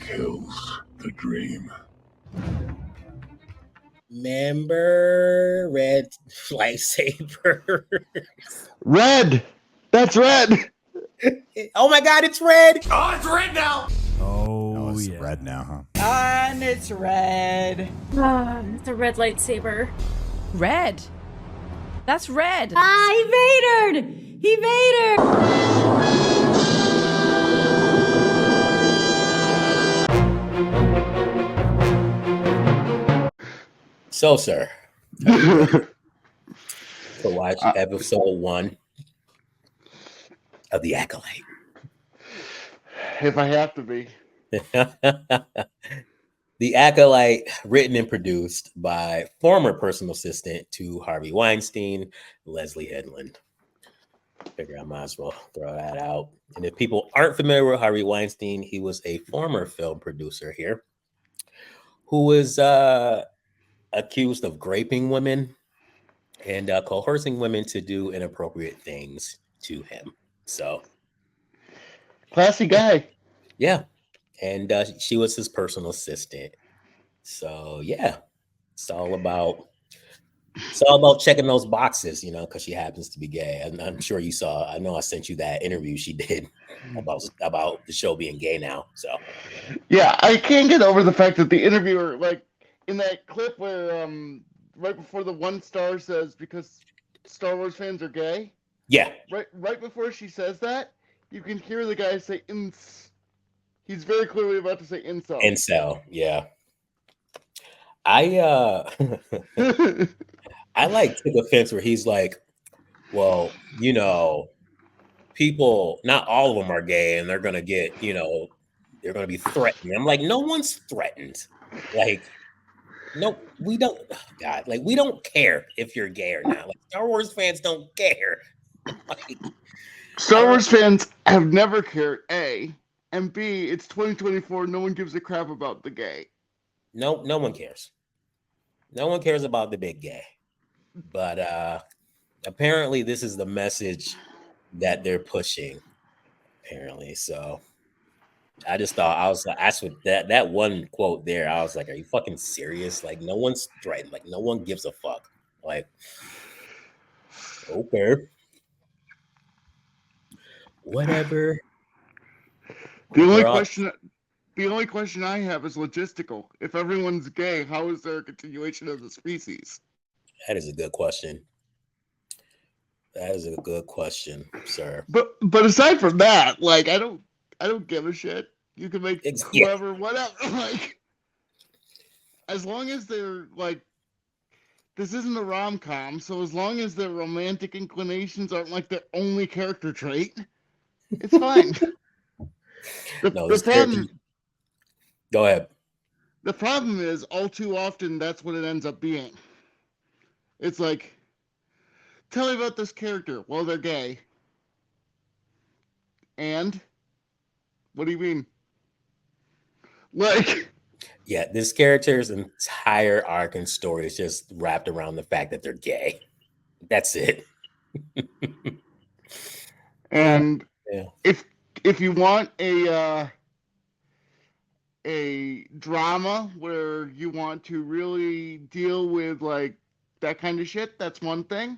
kills the dream. Member red lightsaber. Red! That's red! Oh my god, it's red! Oh, it's red now! Oh, it's yeah. red now, huh? And it's red. It's a red lightsaber. Red. That's red. He vatored! He vatored! So, sir, to watch episode 1 of The Acolyte. If I have to be. The Acolyte, written and produced by former personal assistant to Harvey Weinstein, Leslie Headland. Figure I might as well throw that out. And if people aren't familiar with Harvey Weinstein, he was a former film producer here who was accused of raping women and coercing women to do inappropriate things to him. So, classy guy. Yeah. And she was his personal assistant. So, yeah, it's all about checking those boxes, you know, because she happens to be gay. And I'm sure you saw, I know I sent you that interview she did about the show being gay now. So, yeah, I can't get over the fact that the interviewer, like, in that clip where right before the 1 star says because Star Wars fans are gay. Yeah. Right before she says that, you can hear the guy say he's very clearly about to say incel. Incel, yeah. I like took offense where he's like, well, you know, people, not all of them are gay and they're gonna get, you know, they're gonna be threatened. I'm like, no one's threatened. Like, no, we don't. Oh God, like we don't care if you're gay or not. Like Star Wars fans don't care. Like, Star Wars fans have never cared. A and B. It's 2024. No one gives a crap about the gay. No one cares. No one cares about the big gay. But apparently, this is the message that they're pushing. Apparently, so. I just thought I was like, that's what that one quote there. I was like, are you fucking serious? Like, no one's threatened. Like, no one gives a fuck. Like, okay, whatever. The only question I have is logistical. If everyone's gay, how is there a continuation of the species? That is a good question. That is a good question, sir. But aside from that, like, I don't give a shit. You can make whoever, whatever. Like, as long as they're like, this isn't a rom-com, so as long as their romantic inclinations aren't like their only character trait, it's fine. The problem. Go ahead. The problem is, all too often, that's what it ends up being. It's like, tell me about this character. Well, they're gay. And? What do you mean? Like, yeah, this character's entire arc and story is just wrapped around the fact that they're gay. That's it. And if you want a drama where you want to really deal with like that kind of shit, that's one thing.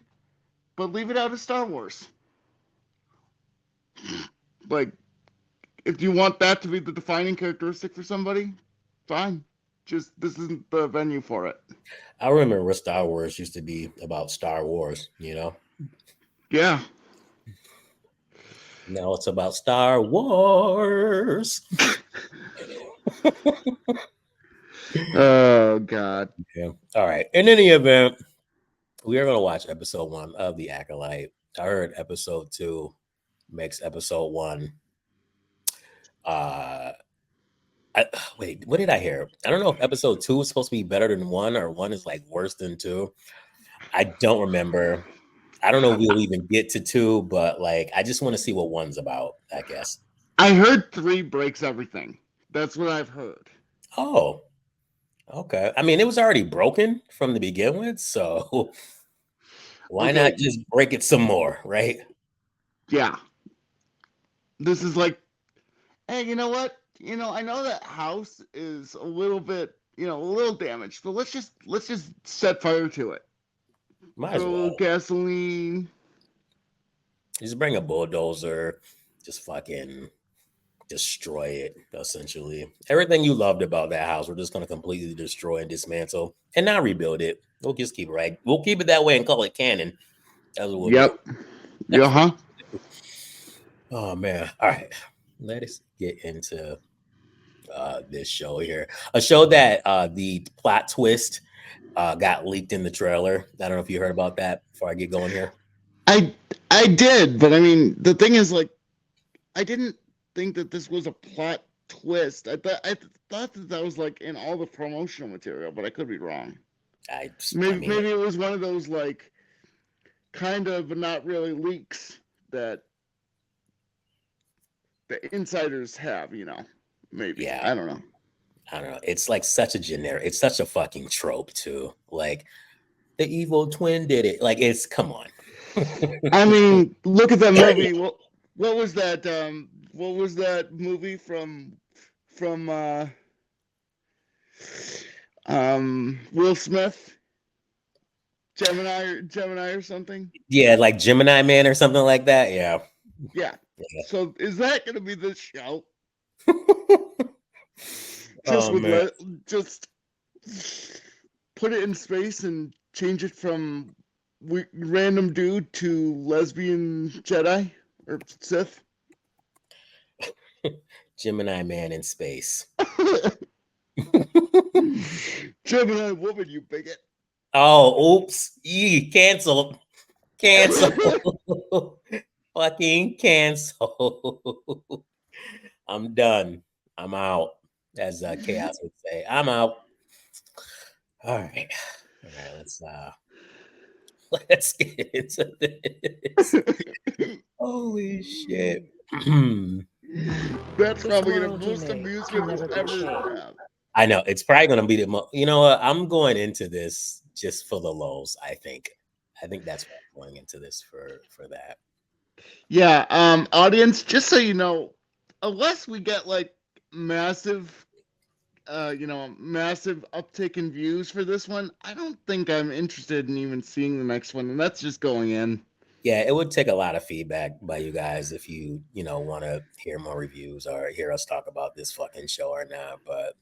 But leave it out of Star Wars. Like, if you want that to be the defining characteristic for somebody, fine. Just, this isn't the venue for it. I remember when Star Wars used to be about Star Wars, you know? Yeah. Now it's about Star Wars. Oh, God. Yeah. All right. In any event, we are going to watch episode 1 of The Acolyte. I heard episode 2 makes episode 1. Wait, what did I hear? I don't know if episode 2 is supposed to be better than 1 or 1 is like worse than 2. I don't remember. I don't know if we'll even get to 2, but like I just want to see what 1's about, I guess. I heard 3 breaks everything. That's what I've heard. Oh, okay. I mean, it was already broken from the begin with, so why not just break it some more, right? Yeah. This is like, hey, you know what? I know that house is a little bit, a little damaged, but let's just set fire to it. Might as Throw a well. little gasoline. Just bring a bulldozer. Just fucking destroy it, essentially. Everything you loved about that house, we're just going to completely destroy and dismantle and not rebuild it. We'll just keep it right. We'll keep it that way and call it canon. That's what we'll Yep. do. Uh-huh. Oh, man. All right. Let us get into this show here. A show that the plot twist got leaked in the trailer. I don't know if you heard about that before I get going here. I did, but I mean, the thing is, like, I didn't think that this was a plot twist. I thought that was like in all the promotional material, but I could be wrong. Maybe it was one of those like kind of not really leaks that the insiders have, maybe. Yeah. I don't know. It's like such a generic, it's such a fucking trope too. Like the evil twin did it. Like come on. I mean, look at that movie. What was that? What was that movie from Will Smith? Gemini or something? Yeah, like Gemini Man or something like that. Yeah. Yeah. So is that going to be this show? Just put it in space and change it from random dude to lesbian Jedi or Sith. Gemini Man in space. Gemini woman, you bigot. Oh, oops. Cancel. Fucking cancel. I'm done. I'm out. As Chaos would say. I'm out. All right. Let's get into this. Holy shit. That's probably the most amusement we'll ever have. I know. It's probably going to be the most. You know what? I'm going into this just for the lulz, I think. I think that's what I'm going into this for that. Yeah. Audience, just so you know, unless we get like massive uptick in views for this one, I don't think I'm interested in even seeing the next one, and that's just going in. Yeah, it would take a lot of feedback by you guys if you want to hear more reviews or hear us talk about this fucking show or not. But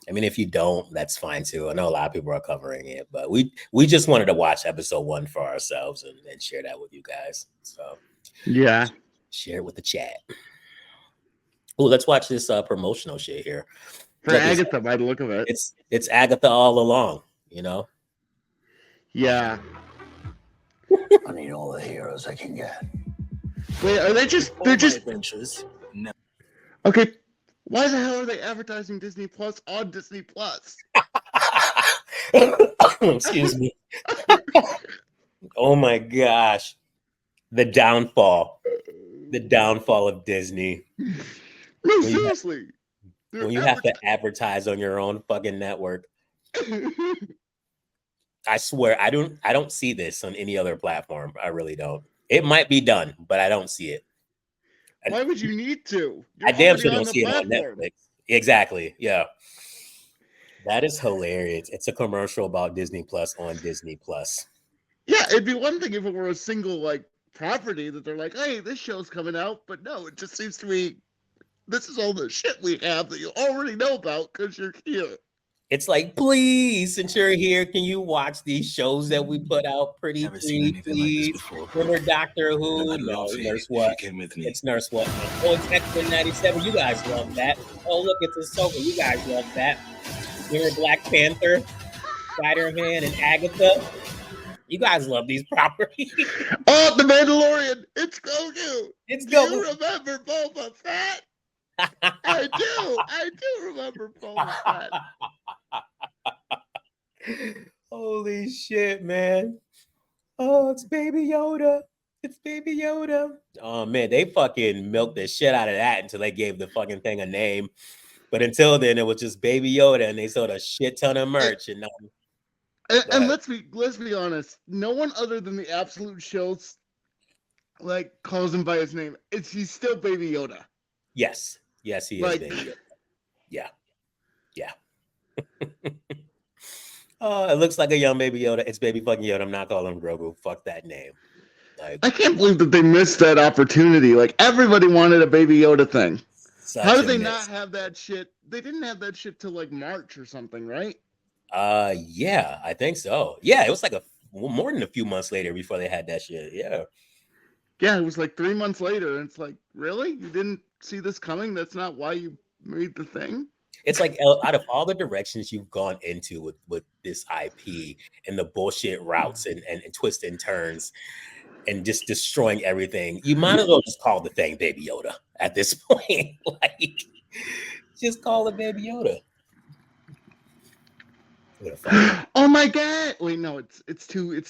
I mean, if you don't, that's fine too. I know a lot of people are covering it, but we just wanted to watch episode 1 for ourselves and share that with you guys. So yeah, share it with the chat. Oh, let's watch this promotional shit here. For Agatha, by the look of it, it's Agatha all along. Yeah. I need all the heroes I can get. Wait, are they just? They're just adventures. No. Okay. Why the hell are they advertising Disney Plus on Disney Plus? Excuse me. Oh my gosh. The downfall of Disney. No, seriously. When you have to advertise on your own fucking network. I swear, I don't see this on any other platform. I really don't. It might be done, but I don't see it. Why would you need to? I damn sure don't see it on Netflix. Exactly. Yeah. That is hilarious. It's a commercial about Disney Plus on Disney Plus. Yeah, it'd be one thing if it were a single like property that they're like, hey, this show's coming out, but no, it just seems to be this is all the shit we have that you already know about because you're here. It's like, please, since you're here, can you watch these shows that we put out? Pretty please. Remember Doctor Who? No, Nurse What? It's Nurse What? Oh, it's X-Men 97. You guys love that. Oh, look, it's Ahsoka. You guys love that. Remember Black Panther, Spider-Man, and Agatha? You guys love these properties. Oh, The Mandalorian. It's Grogu. It's Grogu. Do you remember Boba Fett? I do remember Boba Fett. Holy shit, man. Oh, it's Baby Yoda. It's Baby Yoda. Oh, man, they fucking milked the shit out of that until they gave the fucking thing a name. But until then, it was just Baby Yoda, and they sold a shit ton of merch. And let's be honest. No one other than the Absolute Shows calls him by his name. He's still Baby Yoda. Yes, he is Baby Yoda. Oh, it looks like a young Baby Yoda. It's Baby fucking Yoda. I'm not calling him Grogu. Fuck that name. Like, I can't believe that they missed that opportunity. Like, everybody wanted a Baby Yoda thing. How did they not have that shit? They didn't have that shit till like March or something, right? Yeah, I think so. Yeah, it was like more than a few months later before they had that shit. Yeah. Yeah, it was like 3 months later, and it's like, really? You didn't see this coming? That's not why you made the thing? It's like out of all the directions you've gone into with this IP and the bullshit routes and twists and turns and just destroying everything, you might as well just call the thing Baby Yoda at this point. Like, just call it Baby Yoda. Oh my god! Wait, no, it's too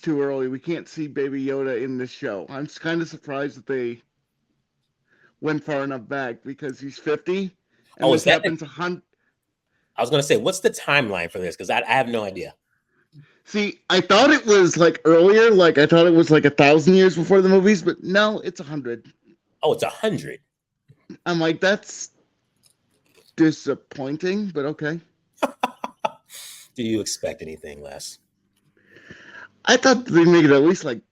early. We can't see Baby Yoda in this show. I'm kind of surprised that they went far enough back because he's 50, and this happens 100. I was gonna say, what's the timeline for this? Because I have no idea. See, I thought it was like earlier, like I thought it was like 1,000 years before the movies, but no, it's 100. Oh, it's 100. I'm like, that's disappointing, but okay. Do you expect anything less? I thought they'd make it at least like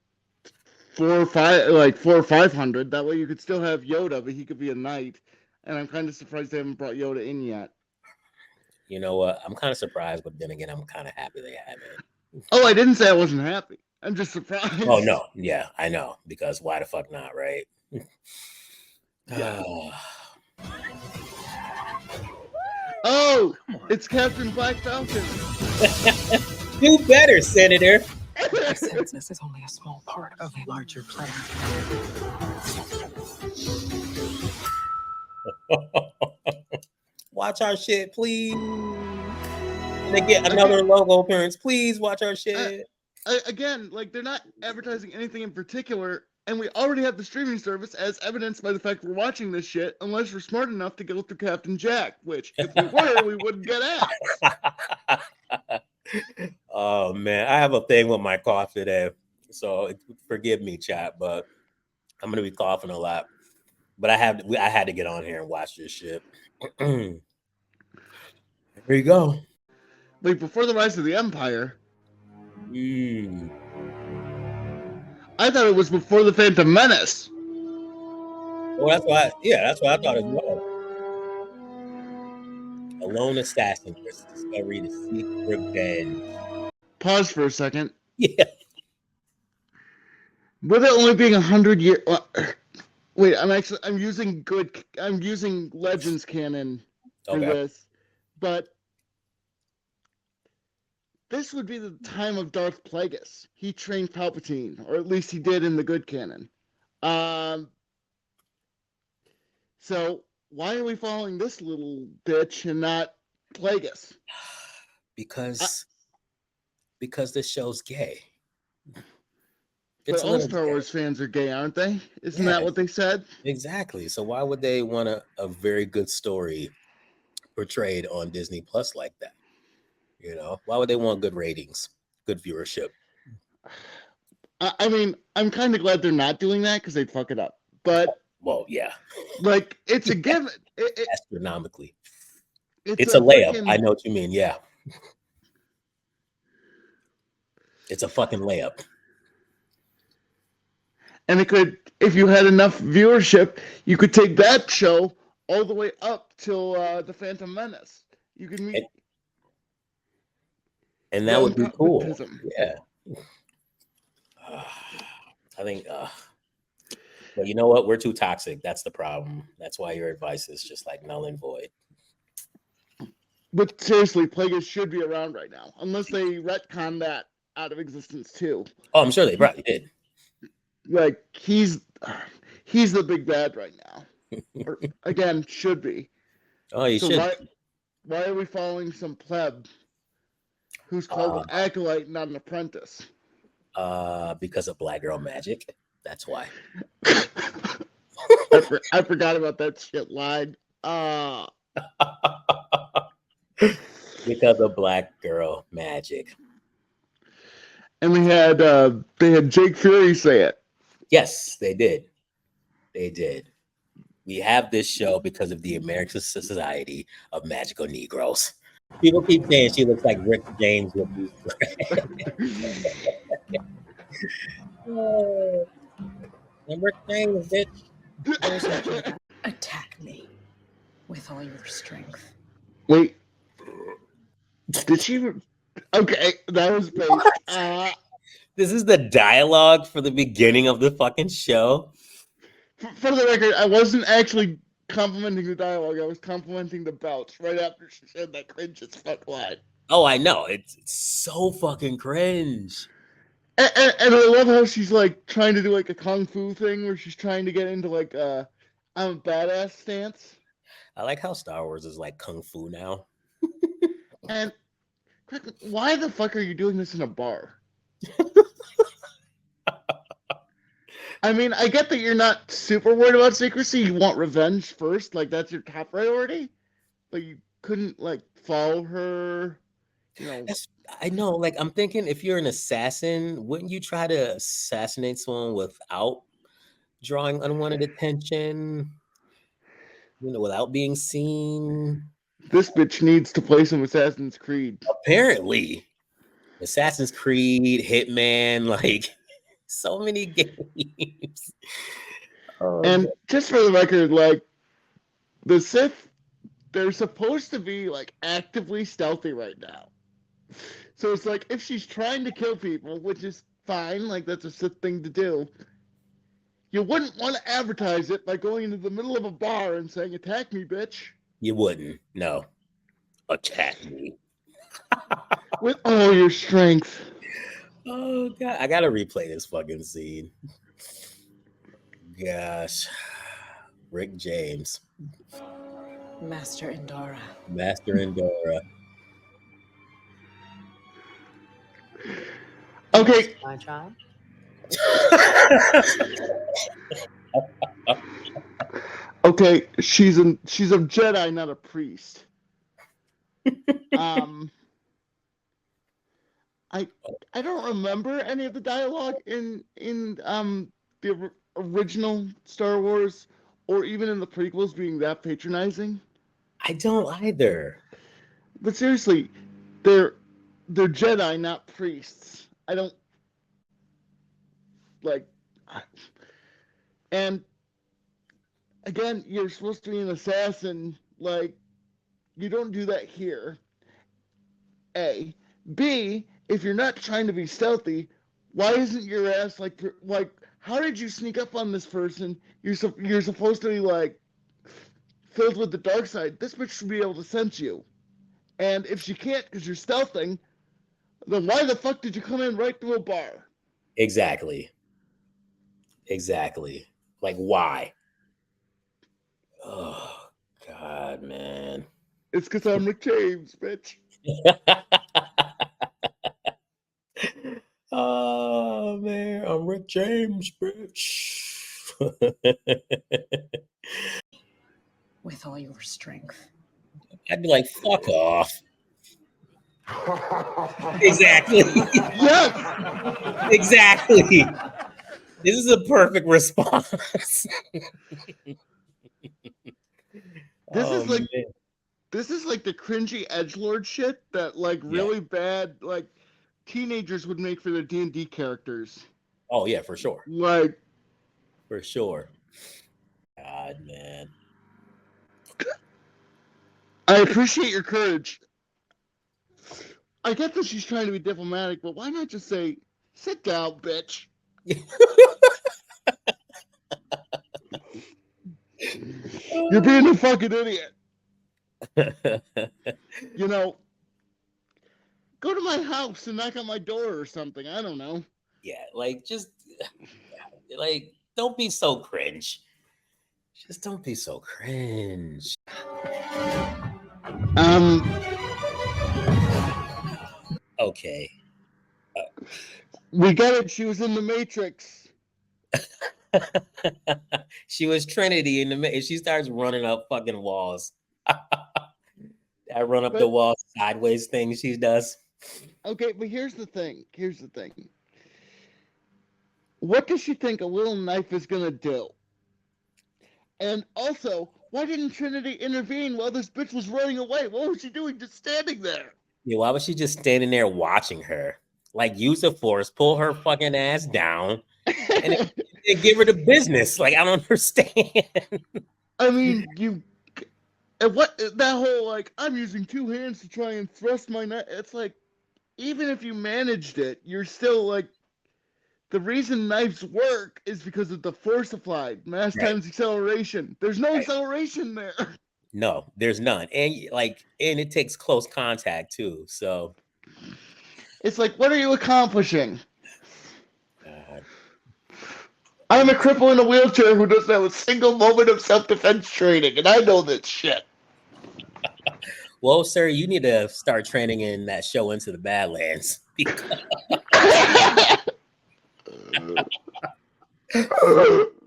4 or 500. That way you could still have Yoda, but he could be a knight. And I'm kind of surprised they haven't brought Yoda in yet. You know what? I'm kind of surprised, but then again, I'm kind of happy they haven't. Oh, I didn't say I wasn't happy. I'm just surprised. Oh no, yeah, I know, because why the fuck not, right? Yeah. Oh, it's Captain Black Falcon. Do better, Senator. This is only a small part of a larger plan. Watch our shit, please. And they get another logo appearance. Please watch our shit. Again, like they're not advertising anything in particular, and we already have the streaming service as evidenced by the fact we're watching this shit, unless we're smart enough to go through Captain Jack, which if we were, we wouldn't get at. Oh man, I have a thing with my cough today, so forgive me, chat, but I'm gonna be coughing a lot. But I had to get on here and watch this shit. Here you go. Wait, before the Rise of the Empire. I thought it was before the Phantom Menace. Well, that's why I thought as well. A lone assassin versus discovery to seek revenge. Pause for a second. Yeah. With it only being 100 years. Wait, I'm using Legends canon for this, but this would be the time of Darth Plagueis. He trained Palpatine, or at least he did in the good canon. So why are we following this little bitch and not Plagueis? Because this show's gay. But all Star Wars fans are gay, aren't they? Isn't that what they said? Exactly. So why would they want a very good story portrayed on Disney Plus like that? You know, why would they want good ratings, good viewership? I mean, I'm kind of glad they're not doing that because they'd fuck it up. But well, yeah, like it's a given. Astronomically, it's a layup. I know what you mean. Yeah, it's a fucking layup. And it could, if you had enough viewership, you could take that show all the way up till the Phantom Menace. You could meet. And that would be cool. Yeah. I think, but you know what? We're too toxic. That's the problem. That's why your advice is just like null and void. But seriously, Plagueis should be around right now, unless they retcon that out of existence too. Oh, I'm sure they probably did. Like he's the big bad right now. Or, again, should be. Oh, he should. Why are we following some pleb who's called an acolyte, not an apprentice? Because of Black Girl Magic. That's why. I forgot about that shit line. Because of Black Girl Magic. And they had Jake Fury say it. Yes, they did. They did. We have this show because of the American Society of Magical Negroes. People keep saying she looks like Rick James with these. Oh, and Rick James, bitch. Attack me with all your strength. Wait, did she? Okay, that was fake. This is the dialogue for the beginning of the fucking show. For the record, I wasn't actually complimenting the dialogue. I was complimenting the belts right after she said that Cringe is fuck line. Oh, I know. It's so fucking cringe. And I love how she's like trying to do like a kung fu thing where she's trying to get into like I'm a badass stance. I like how Star Wars is like kung fu now. And why the fuck are you doing this in a bar? I mean, I get that you're not super worried about secrecy. You want revenge first, like that's your top priority. But you couldn't like follow her, you know. I know, like I'm thinking if you're an assassin, wouldn't you try to assassinate someone without drawing unwanted attention? You know, without being seen? This bitch needs to play some Assassin's Creed. Apparently. Assassin's Creed, Hitman, like so many games. And just for the record, like the Sith, they're supposed to be like actively stealthy right now. So it's like if she's trying to kill people, which is fine, like that's a Sith thing to do, you wouldn't want to advertise it by going into the middle of a bar and saying, "Attack me, bitch." You wouldn't. No. Attack me. With all your strength. Oh god. I gotta replay this fucking scene. Gosh. Rick James. Master Endora. Master Endora. Okay. My child. Okay, she's a Jedi, not a priest. I don't remember any of the dialogue in the original Star Wars or even in the prequels being that patronizing. I don't either. But seriously, they're Jedi, not priests. I don't like. And again, you're supposed to be an assassin. Like, you don't do that here. A. B. If you're not trying to be stealthy, why isn't your ass like how did you sneak up on this person? You're supposed to be like filled with the dark side. This bitch should be able to sense you. And if she can't because you're stealthing, then why the fuck did you come in right through a bar? Exactly. Like, why? Oh, God, man. It's because I'm Rick James, bitch. Oh, man. I'm Rick James, bitch. With all your strength. I'd be like, fuck off. Exactly. Yes. Exactly. This is a perfect response. This is like the cringy edgelord shit that like really bad like teenagers would make for their D&D characters. Oh yeah, for sure. Like, for sure. God, man. I appreciate your courage. I get that she's trying to be diplomatic, but why not just say, "Sit down, bitch"? You're being a fucking idiot. You know, go to my house and knock on my door or something. I don't know. Yeah, like just like don't be so cringe. Just don't be so cringe. Okay. We got it. She was in the Matrix. She was Trinity in the. She starts running up fucking walls. That run up the wall sideways thing she does. Okay, but here's the thing. What does she think a little knife is gonna do? And also, why didn't Trinity intervene while this bitch was running away? What was she doing just standing there? Yeah, why was she just standing there watching her? Like, use the force, pull her fucking ass down, and give her the business. Like, I don't understand. I mean, and what that whole like I'm using two hands to try and thrust my knife. It's like, even if you managed it, you're still like, the reason knives work is because of the force applied, mass Right. times acceleration. There's no acceleration there. No, there's none, and it takes close contact too. So It's like, what are you accomplishing? God. I'm a cripple in a wheelchair who doesn't have a single moment of self-defense training, and I know this shit. Well, sir, you need to start training in that show Into the Badlands.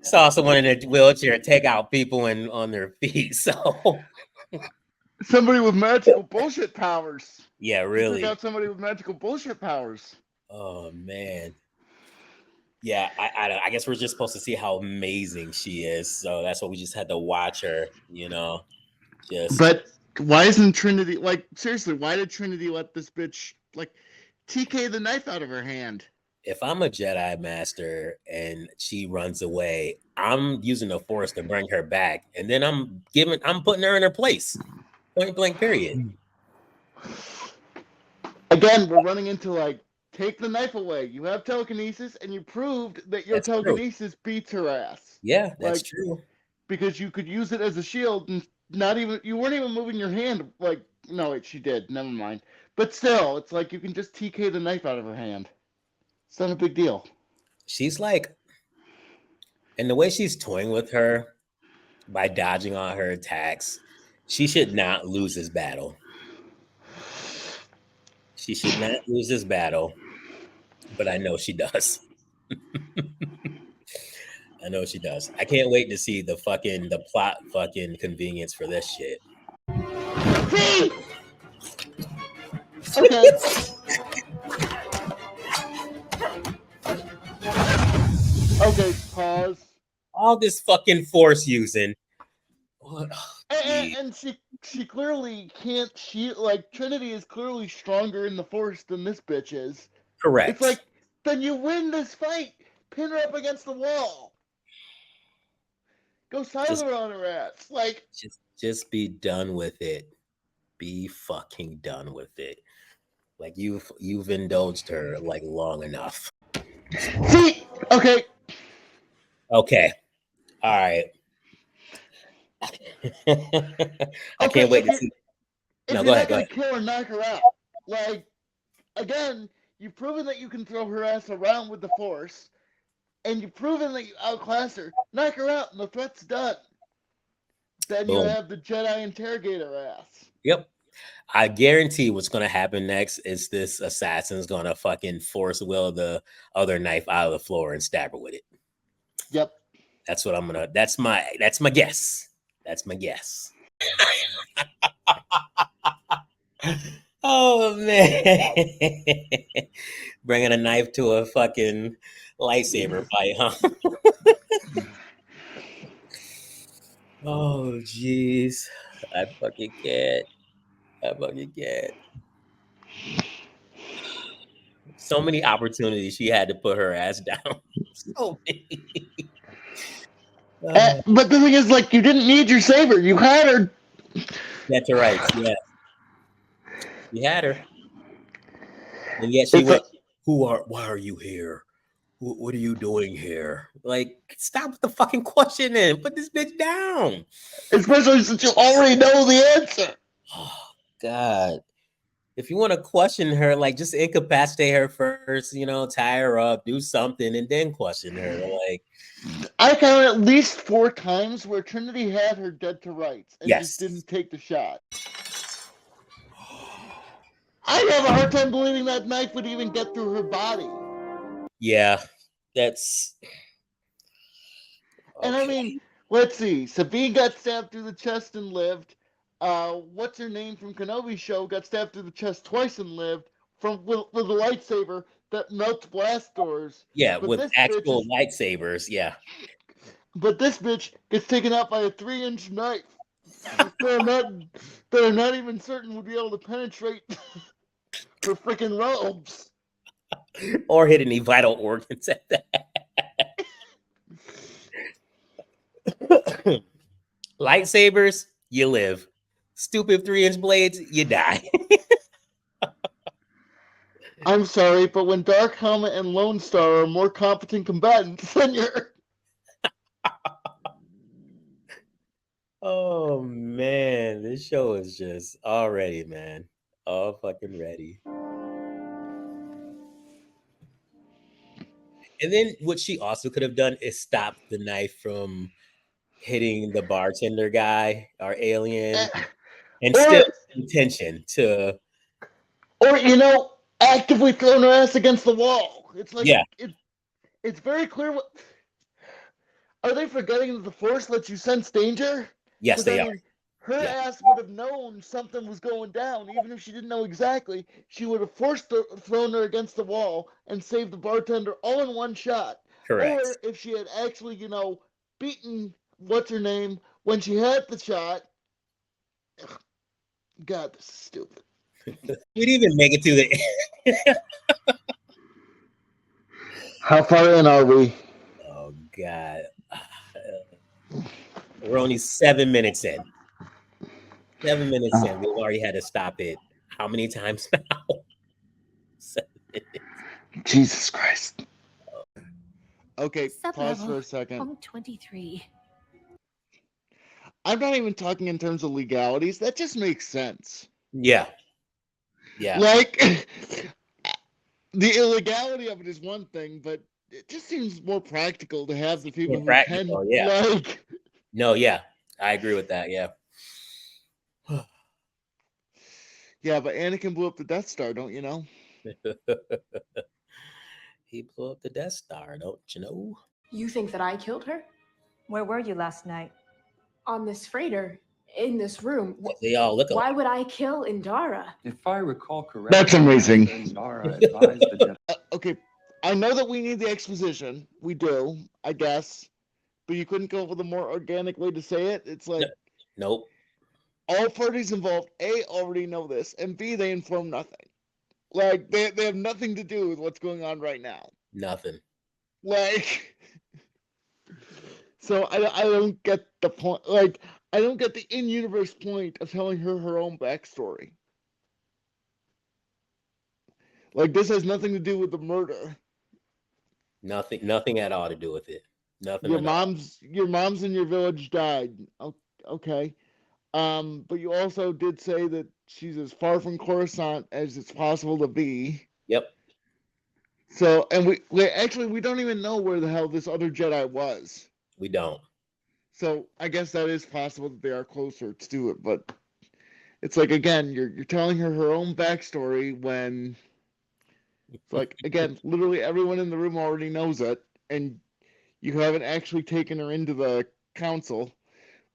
Saw someone in a wheelchair take out people on their feet. So Somebody with magical bullshit powers. yeah, Took really. out somebody with magical bullshit powers. Oh man. Yeah, I guess we're just supposed to see how amazing she is. So that's why we just had to watch her, Just But why isn't Trinity, like, seriously, why did Trinity let this bitch, like, TK the knife out of her hand? if I'm a Jedi Master and she runs away, I'm using the Force to bring her back, and then I'm putting her in her place. Point blank, period. Again, we're running into, like, take the knife away. You have telekinesis, and you proved that your That's true. telekinesis beats her ass. Yeah, that's Like, true. Because you could use it as a shield, and you weren't even moving your hand. Like, no, wait, she did. Never mind. But still, it's like you can just TK the knife out of her hand. It's not a big deal. She's like, and the way she's toying with her by dodging all her attacks, she should not lose this battle. She should not lose this battle, but I know she does. I know she does. I can't wait to see the plot convenience for this shit. See? Okay. Okay, pause. All this fucking force using. What? And she clearly can't. Like, Trinity is clearly stronger in the Force than this bitch is. Correct. It's like, then you win this fight. Pin her up against the wall. Go Siler on her ass. Like, just be done with it. Be fucking done with it. Like, you've indulged her like long enough. See, okay. Okay. All right. I can't wait to see. If No, you're go not ahead. gonna kill her, knock her out. Like, again, you've proven that you can throw her ass around with the Force, and you've proven that you outclass her. Knock her out, and the threat's done. Then Boom. you have the Jedi interrogator ass. Yep. I guarantee what's going to happen next is this assassin's going to fucking force will the other knife out of the floor and stab her with it. Yep. That's what I'm going to, that's my guess. That's my guess. Oh, man. Bringing a knife to a fucking lightsaber fight, huh? Oh, jeez. I fucking can't. So many opportunities she had to put her ass down. So many. But the thing is, like, you didn't need your saber. You had her. That's right. Yeah. You had her. And yet she went, why are you here? What are you doing here? Like, stop with the fucking questioning. Put this bitch down. Especially since you already know the answer. Oh, God. If you want to question her, like, just incapacitate her first, tie her up, do something, and then question her. Like, I counted at least 4 times where Trinity had her dead to rights and yes, just didn't take the shot. I have a hard time believing that knife would even get through her body. Yeah, that's. Okay. And I mean, let's see. Sabine got stabbed through the chest and lived. What's her name from Kenobi's show got stabbed through the chest twice and lived with a lightsaber that melts blast doors. Yeah, but with actual lightsabers. Yeah. But this bitch gets taken out by a 3-inch knife. they're not even certain would be able to penetrate her freaking robes. Or hit any vital organs at that. Lightsabers, you live. Stupid 3-inch blades, you die. I'm sorry, but when Dark Helmet and Lone Star are more competent combatants than you're... Oh man, this show is just already, man. All fucking ready. And then what she also could have done is stop the knife from hitting the bartender guy, our alien, and still intention to, or actively throwing her ass against the wall. It's like it's very clear what. Are they forgetting that the Force lets you sense danger? Yes, they are. Her ass would have known something was going down, even if she didn't know exactly. She would have thrown her against the wall and saved the bartender all in one shot. Correct. Or if she had actually, beaten what's her name when she had the shot. Ugh, God, this is stupid. We didn't even make it to the. How far in are we? Oh God, we're only 7 minutes in. 7 minutes in, we've already had to stop it. How many times now? 7 minutes. Jesus Christ. Okay, pause for a second. I'm 23. I'm not even talking in terms of legalities. That just makes sense. Yeah. Yeah. Like, the illegality of it is one thing, but it just seems more practical to have the people who can, like... No, yeah. I agree with that, yeah. Yeah, but Anakin blew up the Death Star, don't you know? He blew up the Death Star, don't you know? You think that I killed her? Where were you last night? On this freighter, in this room. They all look alike. Why would I kill Indara? If I recall correctly, that's amazing. Indara advised the okay, I know that we need the exposition. We do, I guess. But you couldn't come up with a more organic way to say it? It's like... Nope. All parties involved, A, already know this, and B, they inform nothing. Like, they have nothing to do with what's going on right now. Nothing. Like... So I don't get the point. Like, I don't get the in-universe point of telling her own backstory. Like, this has nothing to do with the murder. Nothing at all to do with it. Nothing. Your mom's in your village died. Okay. But you also did say that she's as far from Coruscant as it's possible to be. Yep. So, and we don't even know where the hell this other Jedi was. We don't. So I guess that is possible that they are closer to it, but it's like, again, you're telling her own backstory when it's like, again, literally everyone in the room already knows it, and you haven't actually taken her into the council.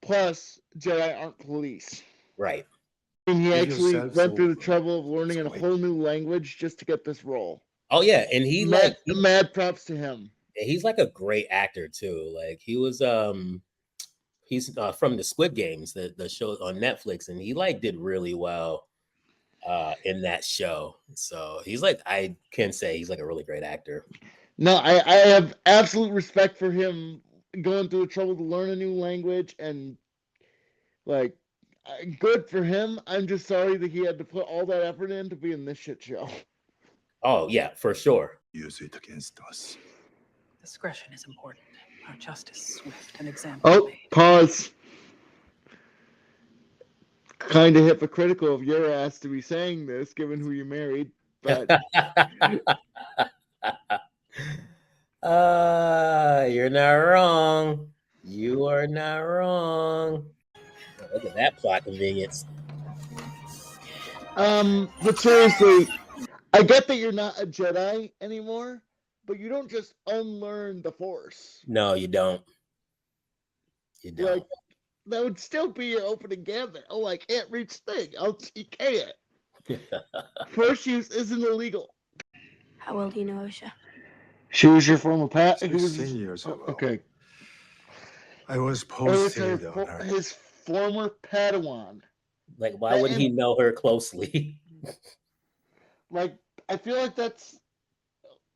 Plus, Jedi aren't police. Right. And he actually went through the trouble of learning a whole new language just to get this role. Oh yeah, and mad props to him. He's like a great actor too. Like he was he's from the Squid Games, the show on Netflix, and he like did really well in that show. So he's like, I can say he's like a really great actor. No, I have absolute respect for him going through the trouble to learn a new language, and like, good for him. I'm just sorry that he had to put all that effort in to be in this shit show. Oh yeah, for sure. Use it against us. Discretion is important. Our justice swift and example. Oh, pause. Kind of hypocritical of your ass to be saying this, given who you married, but you're not wrong. You are not wrong. Look at that plot convenience. But seriously, I get that you're not a Jedi anymore, but you don't just unlearn the Force. No, you don't. You don't. Like, that would still be your opening gambit. Oh, I can't reach thing. I'll TK it. Force use isn't illegal. How well do you know Osha? She was your former pet. 16 years ago. Okay. I was posted on her. His former Padawan. Like, why would he know her closely? Like, I feel like that's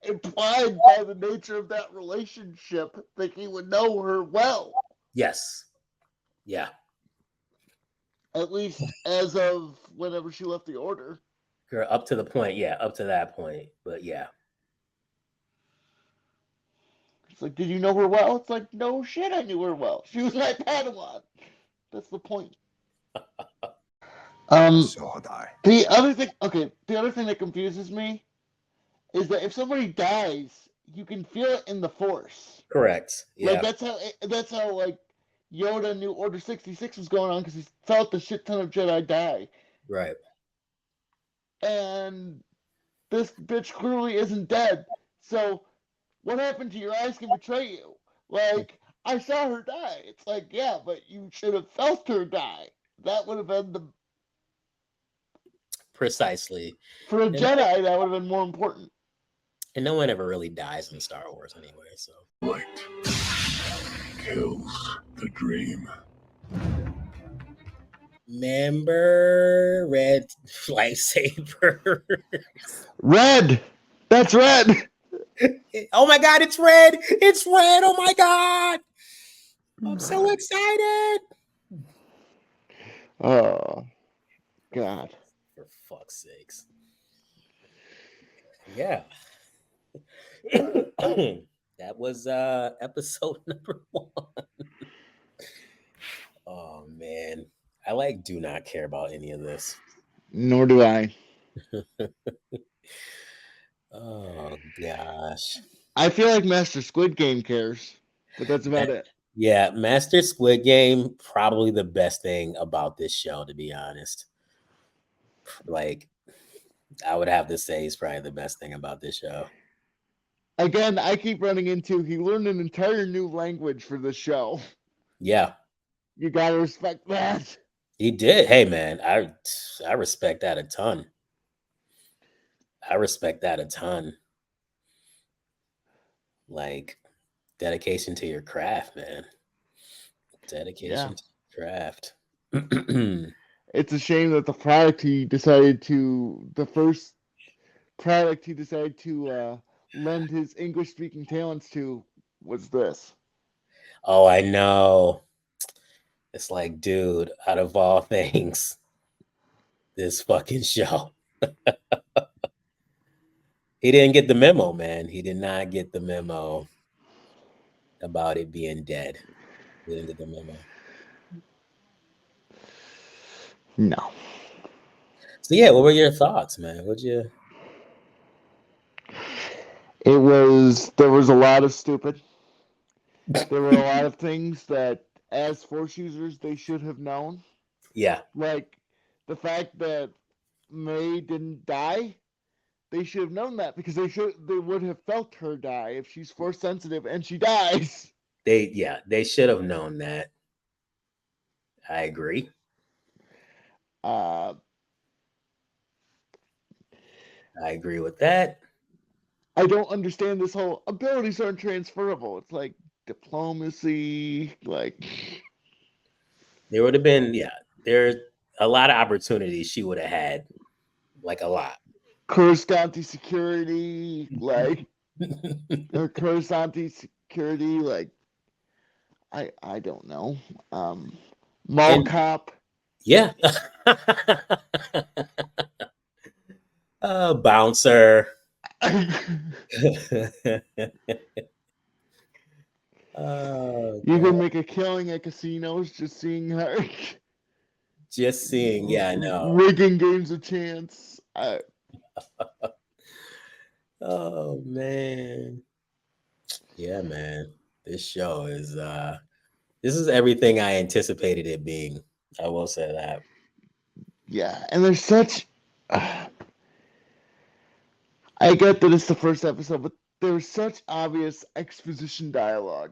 implied by the nature of that relationship that he would know her well. Yes. Yeah. At least as of whenever she left the order. Girl, up to the point. Yeah, up to that point. But yeah. It's like, did you know her well? It's like, no shit, I knew her well. She was my Padawan. That's the point. So die. The other thing that confuses me is that if somebody dies, you can feel it in the Force. Correct. Yeah. Like that's how like Yoda knew Order 66 was going on because he felt the shit ton of Jedi die. Right. And this bitch clearly isn't dead. So what happened to your eyes can betray you. Like, I saw her die. It's like, yeah, but you should have felt her die. That would have been the Precisely. for a Jedi. That would have been more important. And no one ever really dies in Star Wars anyway. So Light kills the dream. Remember red lightsaber? Red. That's red. Oh my god, it's red! It's red! Oh my god! I'm so excited! Oh, God. For fuck's sakes. Yeah. That was episode number 1. Oh man. I do not care about any of this. Nor do I. Oh gosh. I feel like Master Squid Game cares, but that's about it. Yeah, Master Squid Game, probably the best thing about this show, to be honest. Like, I would have to say is probably the best thing about this show. Again, I keep running into he learned an entire new language for the show. Yeah. You gotta respect that. He did. Hey man, I respect that a ton. I respect that a ton. Like, dedication to your craft, man. Dedication to your craft. It's a shame that the first product he decided to lend his English speaking talents to was this. Oh, I know. It's like, dude, out of all things, this fucking show. He didn't get the memo, man. He did not get the memo about it being dead. He didn't get the memo. No. So yeah, what were your thoughts, man? There was a lot of stupid. There were a lot of things that as Force users they should have known. Yeah. Like the fact that May didn't die. They should have known that because they would have felt her die if she's Force sensitive and she dies. They should have known that. I agree. I agree with that. I don't understand this whole abilities aren't transferable. It's like diplomacy, like there would have been, there's a lot of opportunities she would have had, like a lot. Coruscanti security, like or Coruscanti security, like I don't know. Mall cop. Yeah. Bouncer. You can make a killing at casinos just seeing her. Just seeing, yeah, I know. Rigging games of chance. Oh man. Yeah, man. This show is this is everything I anticipated it being. I will say that. Yeah, and there's such I get that it's the first episode, but there's such obvious exposition dialogue.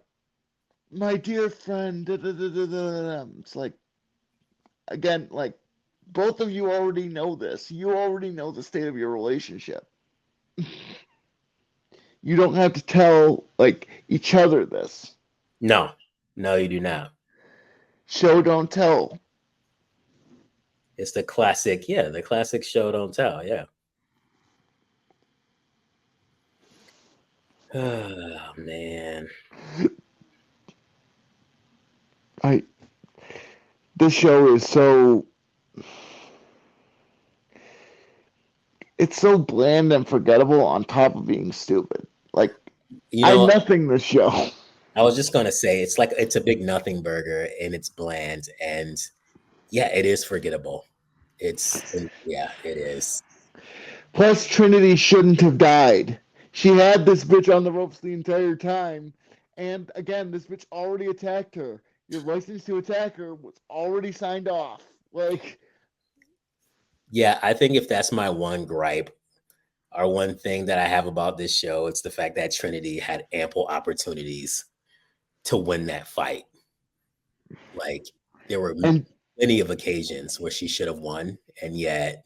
My dear friend, it's like, again, like, both of you already know this. You already know the state of your relationship. You don't have to tell, like, each other this. No, you do not. Show don't tell. It's the classic, the classic show don't tell, yeah. Oh man. This show is so, it's so bland and forgettable on top of being stupid. Like, I nothing this show. I was just gonna say it's a big nothing burger and it's bland and yeah, it is forgettable. It is. Plus, Trinity shouldn't have died. She had this bitch on the ropes the entire time, and again, this bitch already attacked her. Your license to attack her was already signed off. Like, yeah, I think if that's my one gripe or one thing that I have about this show, it's the fact that Trinity had ample opportunities to win that fight. Like, there were many of occasions where she should have won, and yet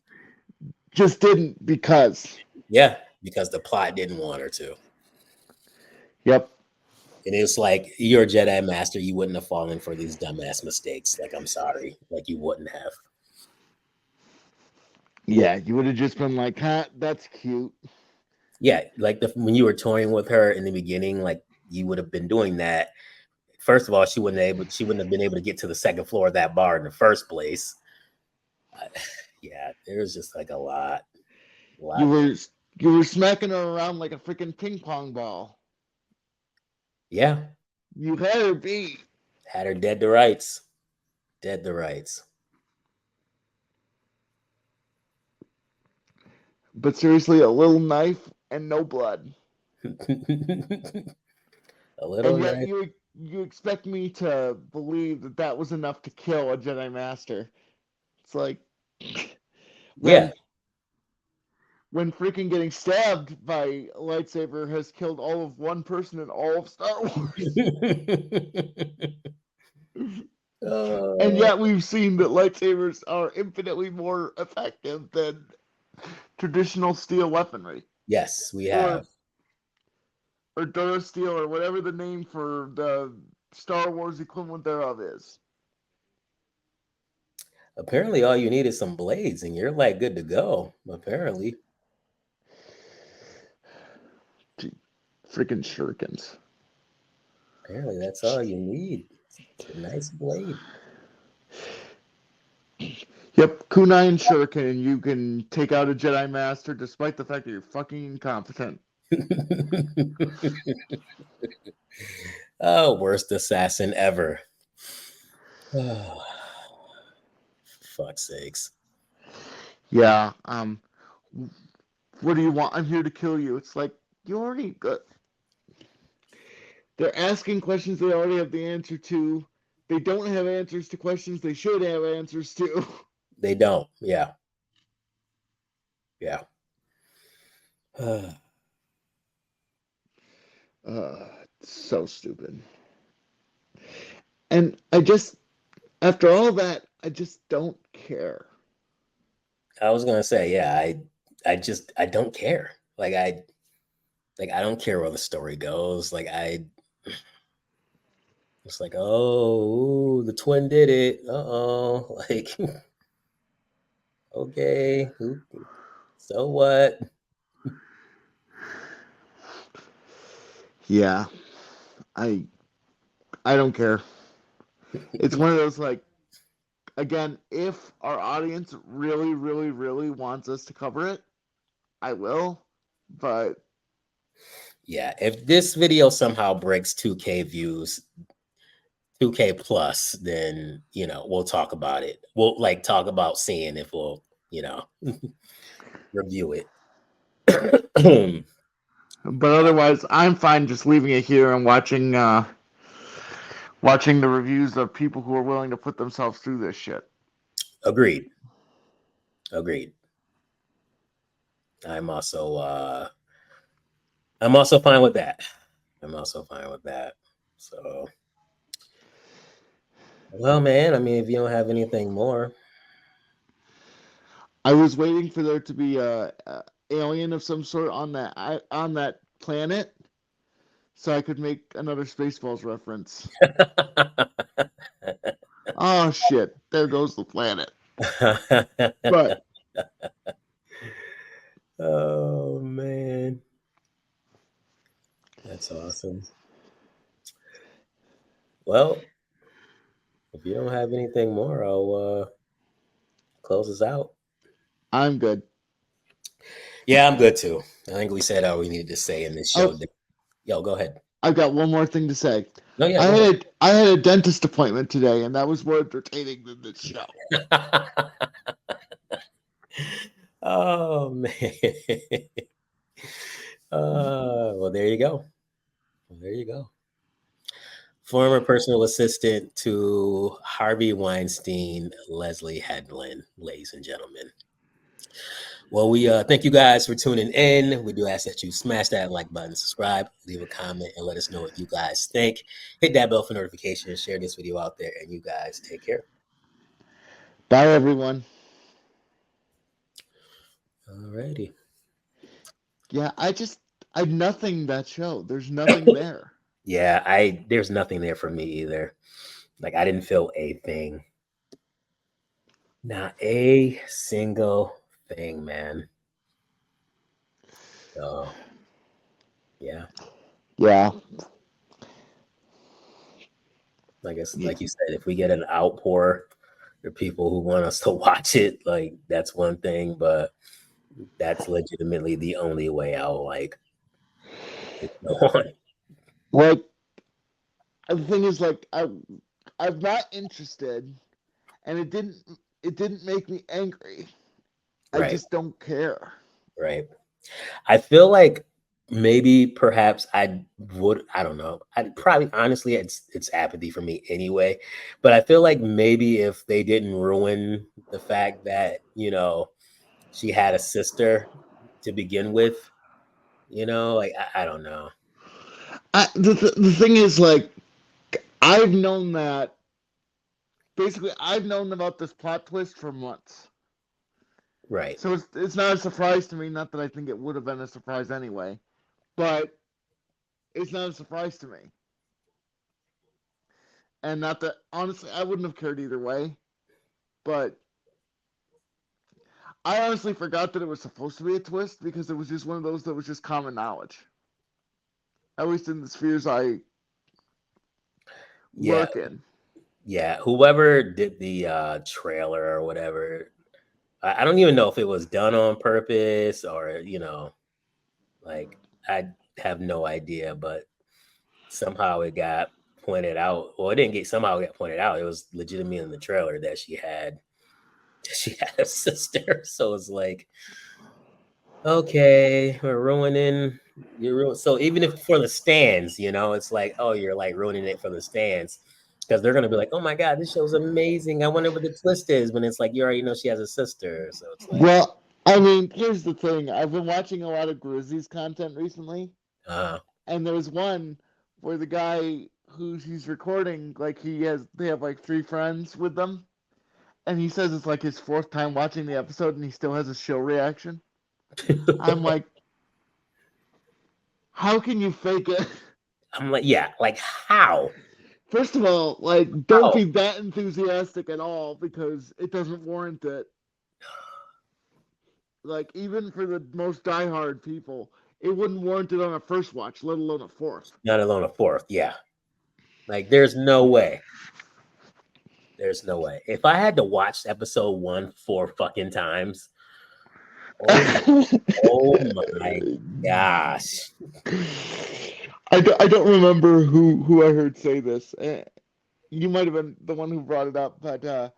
just didn't because the plot didn't want her to. Yep. And it's like, you're a Jedi Master, you wouldn't have fallen for these dumbass mistakes. Like, I'm sorry, like you wouldn't have. Yeah, you would have just been like, huh, that's cute. Yeah, like when you were touring with her in the beginning, like you would have been doing that. First of all, she wouldn't have been able to get to the second floor of that bar in the first place. Yeah, there's just like a lot. You were smacking her around like a freaking ping pong ball. Yeah. You had her beat. Had her dead to rights. Dead to rights. But seriously, a little knife and no blood. A little and yet knife. You expect me to believe that that was enough to kill a Jedi Master. It's like, when freaking getting stabbed by a lightsaber has killed all of one person in all of Star Wars. And yet we've seen that lightsabers are infinitely more effective than traditional steel weaponry. Yes, we have. Or Durasteel, or whatever the name for the Star Wars equivalent thereof is. Apparently, all you need is some blades, and you're like good to go. Apparently, freaking shurikens. Apparently, that's all you need. It's a nice blade. Yep, kunai and shuriken, and you can take out a Jedi Master despite the fact that you're fucking incompetent. Oh, worst assassin ever. Oh, fuck's sakes. Yeah, what do you want? I'm here to kill you. It's like, you already got... They're asking questions they already have the answer to. They don't have answers to questions they should have answers to. They don't, yeah. Yeah. So stupid. And after all that, I just don't care. I was gonna say, yeah, I don't care. I don't care where the story goes. It's like, oh, the twin did it. Uh-oh. Like, okay, so what? Yeah, I don't care. It's one of those, like, again, if our audience really, really, really wants us to cover it, I will, but... Yeah, if this video somehow breaks 2K views, 2K plus, then, we'll talk about it. We'll, talk about seeing if we'll, review it. But otherwise, I'm fine just leaving it here and watching the reviews of people who are willing to put themselves through this shit. Agreed. I'm also fine with that. So, well, man, I mean, if you don't have anything more. I was waiting for there to be a alien of some sort on that planet, so I could make another Spaceballs reference. Oh shit! There goes the planet. But oh man, that's awesome. Well, if you don't have anything more, I'll close us out. I'm good. Yeah, I'm good too. I think we said all we needed to say in this show. Oh. Yo, go ahead. I've got one more thing to say. No, yeah, go ahead. I had a dentist appointment today, and that was more entertaining than this show. oh man. Well, there you go. There you go. Former personal assistant to Harvey Weinstein, Leslie Headland, ladies and gentlemen. Well, we thank you guys for tuning in. We do ask that you smash that like button, subscribe, leave a comment, and let us know what you guys think. Hit that bell for notifications, share this video out there, and you guys take care. Bye, everyone. Alrighty. Yeah, I've nothing that show. There's nothing there. Yeah, there's nothing there for me either. Like, I didn't feel a thing. Not a single thing, man. So, yeah. Yeah. I guess, like you said, if we get an outpour, there are people who want us to watch it. Like, that's one thing, but that's legitimately the only way I'll like go on. Like, the thing is, like, I'm not interested, and it didn't make me angry. I Right. just don't care. Right. I feel like maybe perhaps I don't know. I'd probably, honestly, it's apathy for me anyway. But I feel like maybe if they didn't ruin the fact that, she had a sister to begin with, like I don't know. The thing is, like, I've known that. Basically, I've known about this plot twist for months. Right. So it's not a surprise to me. Not that I think it would have been a surprise anyway, but it's not a surprise to me. And not that, honestly, I wouldn't have cared either way. But I honestly forgot that it was supposed to be a twist because it was just one of those that was just common knowledge. At least in the spheres I work in. Yeah, whoever did the trailer or whatever, I don't even know if it was done on purpose or, like, I have no idea, but somehow it got pointed out. Well, it didn't get somehow it got pointed out. It was legitimately in the trailer that she had a sister. So it's like, okay, we're ruining so even if for the stands, it's like, oh, you're like ruining it for the stands. Because they're gonna be like, oh my god, this show's amazing. I wonder what the twist is. When it's like you already know she has a sister. So it's like, well, I mean, here's the thing. I've been watching a lot of Grizzlies content recently. And there was one where the guy who he's recording, like they have like 3 friends with them. And he says it's like his 4th time watching the episode and he still has a show reaction. I'm like, how can you fake it? I'm like, yeah, like how? First of all, like, don't be that enthusiastic at all because it doesn't warrant it. Like, even for the most diehard people, it wouldn't warrant it on a first watch, let alone a 4th. Not alone a 4th, yeah. Like, there's no way. There's no way. If I had to watch episode 1 4 fucking times, oh my gosh. I don't remember who I heard say this. You might have been the one who brought it up, but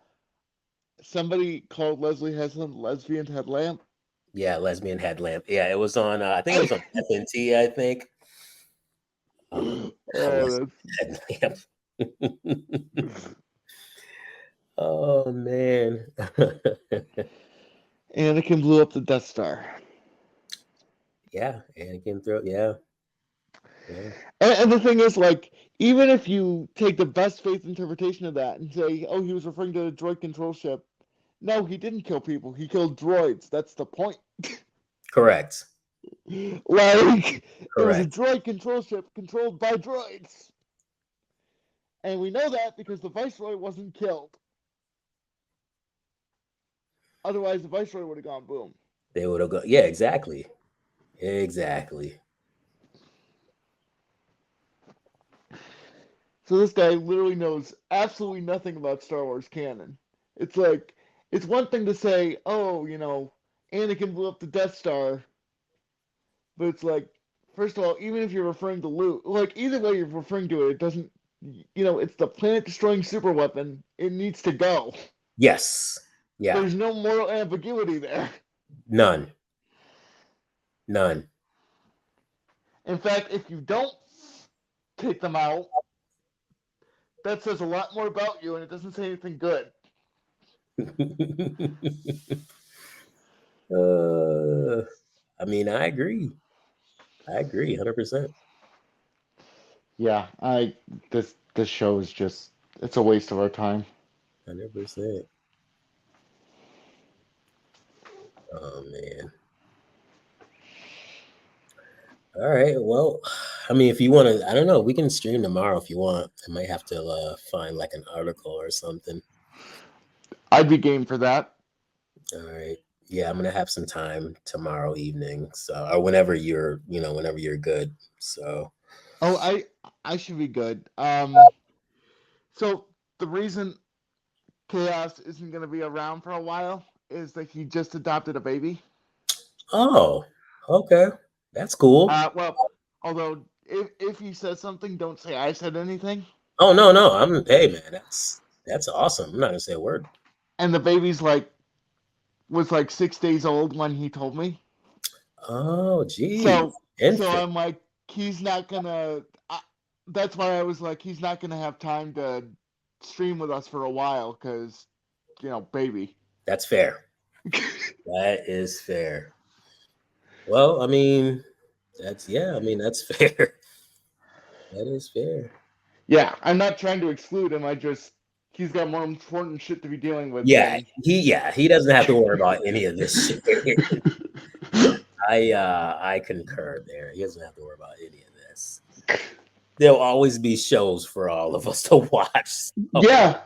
somebody called Leslie Headland lesbian headlamp. Yeah, lesbian headlamp. Yeah, it was on. I think it was on FNT. I think. Headlamp. Oh man. Anakin blew up the Death Star. Yeah, Anakin threw. Yeah. And the thing is, like, even if you take the best faith interpretation of that and say, oh, he was referring to the droid control ship, no, he didn't kill people. He killed droids. That's the point. Correct. Like, it was a droid control ship controlled by droids. And we know that because the Viceroy wasn't killed. Otherwise, the Viceroy would have gone boom. They would have gone. Yeah, exactly. Exactly. So this guy literally knows absolutely nothing about Star Wars canon. It's like, it's one thing to say, oh, Anakin blew up the Death Star. But it's like, first of all, even if you're referring to Luke, like either way you're referring to it, it doesn't, it's the planet-destroying super weapon. It needs to go. Yes. Yeah. There's no moral ambiguity there. None. None. In fact, if you don't take them out, that says a lot more about you, and it doesn't say anything good. I mean, I agree. I agree 100%. Yeah, this show is just, it's a waste of our time. 100%. Oh man. All right. Well, I mean, if you want to, I don't know, we can stream tomorrow if you want. I might have to find like an article or something. I'd be game for that. All right. Yeah, I'm gonna have some time tomorrow evening. So, or whenever you're good. So. Oh, I should be good. So the reason Chaos isn't going to be around for a while is that he just adopted a baby. Oh, okay. That's cool. Well, although if he says something, don't say I said anything. Oh no, hey man, that's awesome. I'm not gonna say a word. And the baby's was 6 days old when he told me. Oh, geez. So I'm like, he's not gonna. That's why I was like, he's not gonna have time to stream with us for a while because, baby. That's fair. That is fair. Well, I mean, that's fair. That is fair. Yeah, I'm not trying to exclude him. He's got more important shit to be dealing with. Yeah, he doesn't have to worry about any of this shit. I concur there. He doesn't have to worry about any of this. There'll always be shows for all of us to watch. So. Yeah.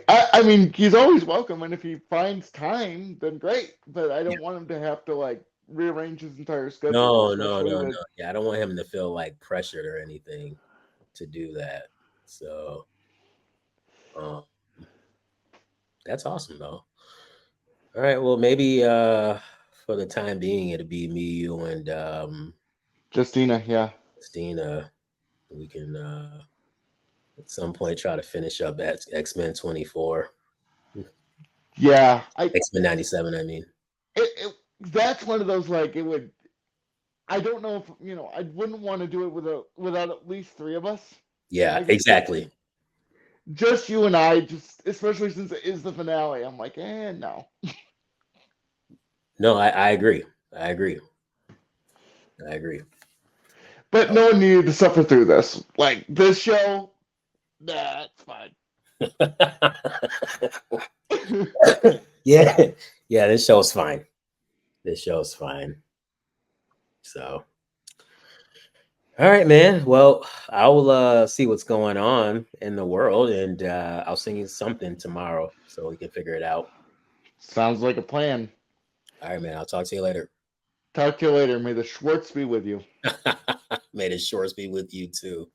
I mean, he's always welcome, and if he finds time, then great. But I don't want him to have to rearrange his entire schedule. No. Yeah, I don't want him to feel pressured or anything to do that. So, that's awesome though. All right, well, maybe for the time being, it'll be me, you, and Justina. Yeah, Justina. We can at some point try to finish up at X-Men 24. Yeah, X-Men 97. I mean, that's one of those it would. I don't know if I wouldn't want to do it without at least three of us. Yeah, exactly. Just you and I, especially since it is the finale. I'm like, no. No, I agree. I agree. But no one needed to suffer through this. This show, it's fine. Yeah, this show's fine. So, all right, man. Well, I'll see what's going on in the world, and I'll send you something tomorrow so we can figure it out. Sounds like a plan. All right, man. I'll talk to you later. Talk to you later. May the Schwartz be with you. May the Shorts be with you too.